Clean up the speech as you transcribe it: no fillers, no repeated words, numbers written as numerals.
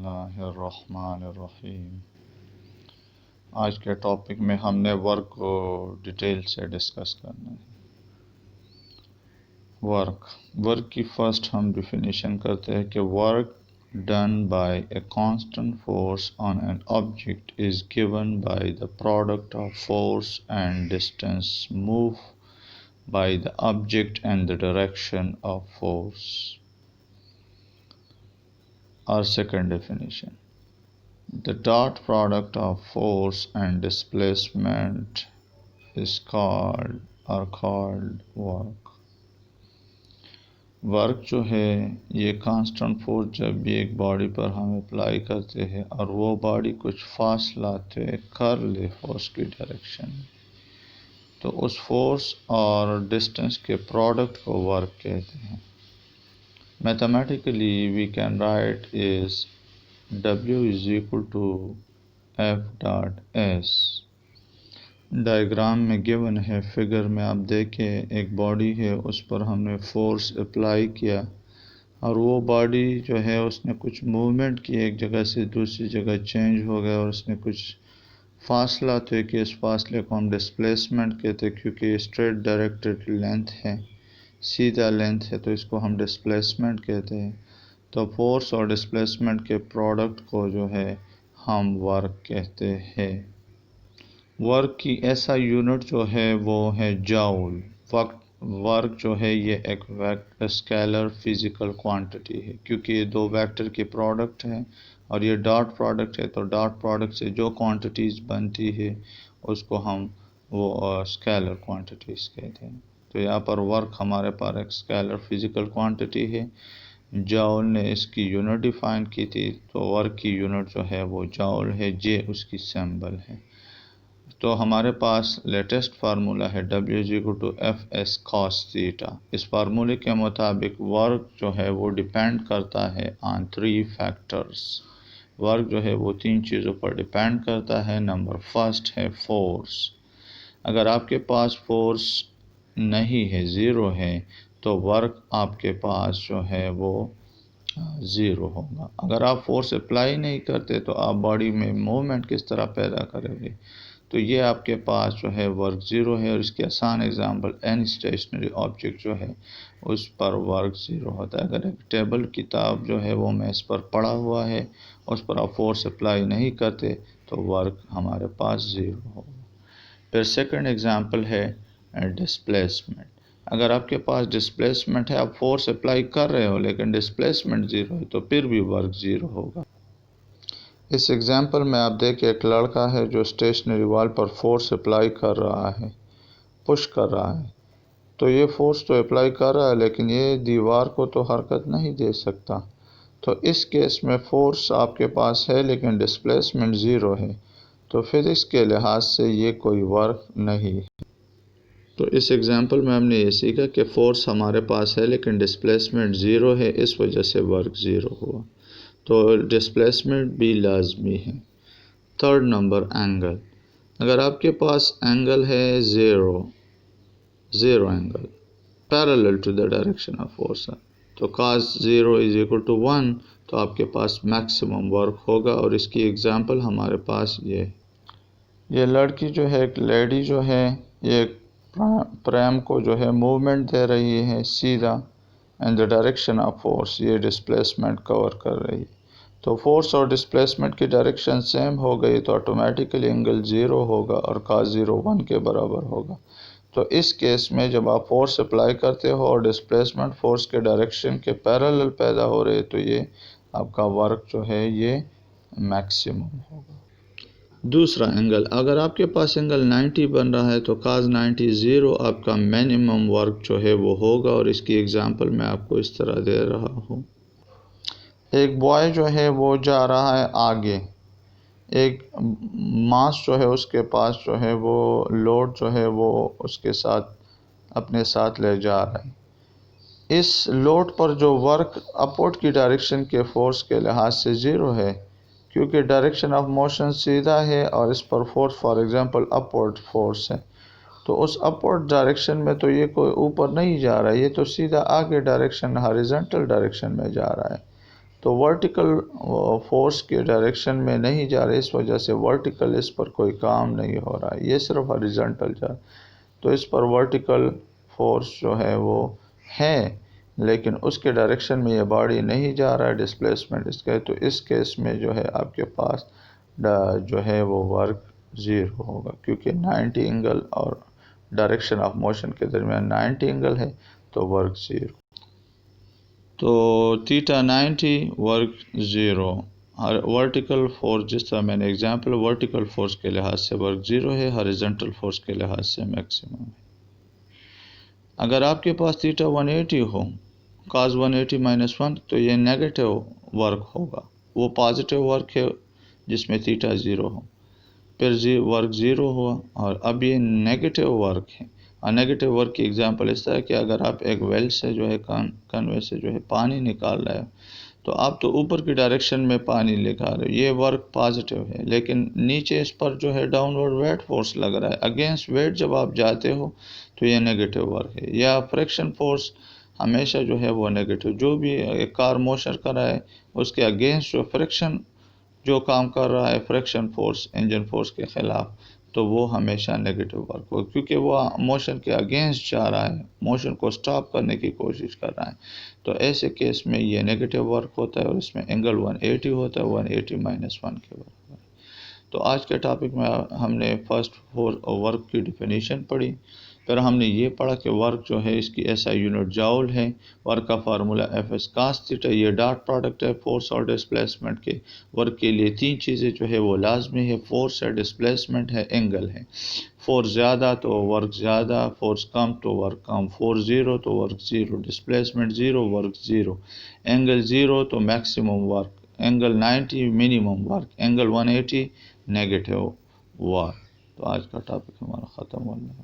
اللہ الرحمن الرحیم۔ آج کے ٹاپک میں ہم نے ورک کو ڈیٹیل سے ڈسکس کرنا ہے۔ ورک کی فرسٹ ہم ڈیفینیشن کرتے ہیں کہ work done by a constant force on an object is given by the product of force and distance move by the object and the direction of force. Our second definition, the dot product of force and displacement is called work. Work جو ہے یہ constant force جب بھی ایک body پر ہم apply کرتے ہیں اور وہ باڈی کچھ فاصلہ طے کر لے فورس کی ڈائریکشن میں، تو اس فورس اور ڈسٹینس کے پروڈکٹ کو ورک کہتے ہیں۔ Mathematically, we can write is W is equal to F dot S. Diagram میں گیون ہے، فگر میں آپ دیکھیں ایک باڈی ہے، اس پر ہم نے فورس اپلائی کیا اور وہ باڈی جو ہے اس نے کچھ موومنٹ کی، ایک جگہ سے دوسری جگہ چینج ہو گیا اور اس نے کچھ فاصلہ طے کہ اس فاصلے کو ہم ڈسپلیسمنٹ کہتے ہیں، کیونکہ یہ اسٹریٹ ڈائریکٹڈ لینتھ ہے، سیدھا لینتھ ہے، تو اس کو ہم ڈسپلیسمنٹ کہتے ہیں۔ تو فورس اور ڈسپلیسمنٹ کے پروڈکٹ کو جو ہے ہم ورک کہتے ہیں۔ ورک کی ایسا یونٹ جو ہے وہ ہے جاؤل۔ ورک جو ہے یہ ایک اسکیلر فزیکل کوانٹٹی ہے، کیونکہ یہ دو ویکٹر کے پروڈکٹ ہیں اور یہ ڈاٹ پروڈکٹ ہے، تو ڈاٹ پروڈکٹ سے جو کوانٹٹیز بنتی ہے اس کو ہم وہ اسکیلر کوانٹٹیز کہتے ہیں۔ تو یہاں پر ورک ہمارے پاس ایک اسکیلر فزیکل کوانٹٹی ہے، جاؤل نے اس کی یونٹ ڈیفائن کی تھی، تو ورک کی یونٹ جو ہے وہ جاؤل ہے، جے اس کی سمبل ہے۔ تو ہمارے پاس لیٹسٹ فارمولا ہے W=Fs cos θ۔ اس فارمولے کے مطابق ورک جو ہے وہ ڈیپینڈ کرتا ہے آن 3 فیکٹرز۔ ورک جو ہے وہ 3 چیزوں پر ڈیپینڈ کرتا ہے۔ نمبر فرسٹ ہے فورس۔ اگر آپ کے پاس فورس نہیں ہے، زیرو ہے، تو ورک آپ کے پاس جو ہے وہ زیرو ہوگا۔ اگر آپ فورس اپلائی نہیں کرتے تو آپ باڈی میں موومنٹ کس طرح پیدا کریں گے؟ تو یہ آپ کے پاس جو ہے ورک زیرو ہے، اور اس کی آسان اگزامپل اینی اسٹیشنری آبجیکٹ جو ہے اس پر ورک زیرو ہوتا ہے۔ اگر ایک ٹیبل کتاب جو ہے وہ میز پر پڑا ہوا ہے، اس پر آپ فورس اپلائی نہیں کرتے تو ورک ہمارے پاس زیرو ہوگا۔ پھر سیکنڈ اگزامپل ہے ڈسپلیسمنٹ۔ اگر آپ کے پاس ڈسپلیسمنٹ ہے، آپ فورس اپلائی کر رہے ہو لیکن ڈسپلیسمنٹ زیرو ہے، تو پھر بھی ورک زیرو ہوگا۔ اس ایگزامپل میں آپ دیکھیں ایک لڑکا ہے جو اسٹیشنری وال پر فورس اپلائی کر رہا ہے، پش کر رہا ہے، تو یہ فورس تو اپلائی کر رہا ہے لیکن یہ دیوار کو تو حرکت نہیں دے سکتا۔ تو اس کیس میں فورس آپ کے پاس ہے لیکن ڈسپلیسمنٹ زیرو ہے، تو فزکس کے لحاظ سے یہ کوئی ورک نہیں ہے۔ تو اس ایگزامپل میں ہم نے یہ سیکھا کہ فورس ہمارے پاس ہے لیکن ڈسپلیسمنٹ زیرو ہے، اس وجہ سے ورک زیرو ہوا، تو ڈسپلیسمنٹ بھی لازمی ہے۔ Third number angle. اگر آپ کے پاس اینگل ہے zero angle parallel to the direction of force, تو cos 0 = 1، تو آپ کے پاس میکسیمم ورک ہوگا، اور اس کی ایگزامپل ہمارے پاس یہ لڑکی جو ہے، ایک لیڈی جو ہے، یہ پریم کو جو ہے موومنٹ دے رہی ہے سیدھا ان دا ڈائریکشن آف فورس، یہ ڈسپلیسمنٹ کور کر رہی ہے۔ تو فورس اور ڈسپلیسمنٹ کی ڈائریکشن سیم ہو گئی تو آٹومیٹیکلی اینگل زیرو ہوگا اور cos 0 1 کے برابر ہوگا۔ تو اس کیس میں جب آپ فورس اپلائی کرتے ہو اور ڈسپلیسمنٹ فورس کے ڈائریکشن کے پیرالل پیدا ہو رہے، تو یہ آپ کا ورک جو ہے یہ میکسیمم ہوگا۔ دوسرا اینگل، اگر آپ کے پاس اینگل 90 بن رہا ہے تو cos 90 0 آپ کا منیمم ورک جو ہے وہ ہوگا، اور اس کی ایگزامپل میں آپ کو اس طرح دے رہا ہوں۔ ایک بوائے جو ہے وہ جا رہا ہے آگے، ایک ماس جو ہے اس کے پاس جو ہے وہ لوڈ جو ہے وہ اس کے ساتھ اپنے ساتھ لے جا رہا ہے۔ اس لوڈ پر جو ورک اپورڈ کی ڈائریکشن کے فورس کے لحاظ سے زیرو ہے، کیونکہ ڈائریکشن آف موشن سیدھا ہے اور اس پر force for example upward force ہے، تو اس اپورڈ ڈائریکشن میں تو یہ کوئی اوپر نہیں جا رہا ہے، یہ تو سیدھا آگے ڈائریکشن ہاریزنٹل ڈائریکشن میں جا رہا ہے۔ تو ورٹیکل فورس کے ڈائریکشن میں نہیں جا رہے، اس وجہ سے ورٹیکل اس پر کوئی کام نہیں ہو رہا ہے، یہ صرف ہاریزونٹل جا، تو اس پر ورٹیکل فورس جو ہے وہ ہے، لیکن اس کے ڈائریکشن میں یہ باڈی نہیں جا رہا ہے، ڈسپلیسمنٹ اس کا ہے، تو اس کیس میں جو ہے آپ کے پاس جو ہے وہ ورک زیرو ہوگا، کیونکہ 90 اینگل اور ڈائریکشن آف موشن کے درمیان 90 اینگل ہے، تو ورک زیرو. تو تیٹا 90 ورک زیرو. ورٹیکل فورس جس طرح میں نے ایگزامپل، ورٹیکل فورس کے لحاظ سے ورک زیرو ہے، ہاریزونٹل فورس کے لحاظ سے میکسیمم ہے. اگر آپ کے پاس تیٹا 180 ہو، کاز 180 -1، تو یہ نیگیٹو ورک ہوگا، وہ پازیٹیو ورک ہے جس میں تیٹا زیرو ہو، پھر ورک زیرو ہوا، اور اب یہ نیگیٹو ورک ہے. اور نیگیٹو ورک کی ایگزامپل اس طرح کہ اگر آپ ایک ویل سے جو ہے کنوے سے جو ہے پانی نکال رہے ہو، تو آپ تو اوپر کی ڈائریکشن میں پانی نکال رہے ہو، یہ ورک پازیٹیو ہے، لیکن نیچے اس پر جو ہے ڈاؤن ورڈ ویٹ فورس لگ رہا ہے، اگینسٹ ویٹ جب آپ جاتے ہو تو یہ نیگیٹو ورک ہے. یا فریکشن فورس ہمیشہ جو ہے وہ نیگیٹو، جو بھی ایک کار موشن کر رہا ہے اس کے اگینسٹ جو فریکشن جو کام کر رہا ہے، فریکشن فورس انجن فورس کے خلاف، تو وہ ہمیشہ نیگیٹو ورک ہو، کیونکہ وہ موشن کے اگینسٹ جا رہا ہے، موشن کو سٹاپ کرنے کی کوشش کر رہا ہے. تو ایسے کیس میں یہ نیگیٹو ورک ہوتا ہے، اور اس میں اینگل 180 ہوتا ہے، 180 -1 کے برابر. تو آج کے ٹاپک میں ہم نے فرسٹ ورک کی ڈیفینیشن پڑھی، پھر ہم نے یہ پڑھا کہ ورک جو ہے اس کی ایسا یونٹ جاؤل ہے، ورک کا فارمولا Fs cos θ، یہ ڈاٹ پروڈکٹ ہے فورس اور ڈسپلیسمنٹ کے. ورک کے لیے تین چیزیں جو ہے وہ لازمی ہے، فورس ہے، ڈسپلیسمنٹ ہے، اینگل ہے. فورس زیادہ تو ورک زیادہ، فورس کم تو ورک کم، فورس زیرو تو work zero, displacement zero work zero, angle zero تو maximum work, angle 90 minimum work, angle 180 negative work. تو آج کا ٹاپک ہمارا ختم ہو گیا.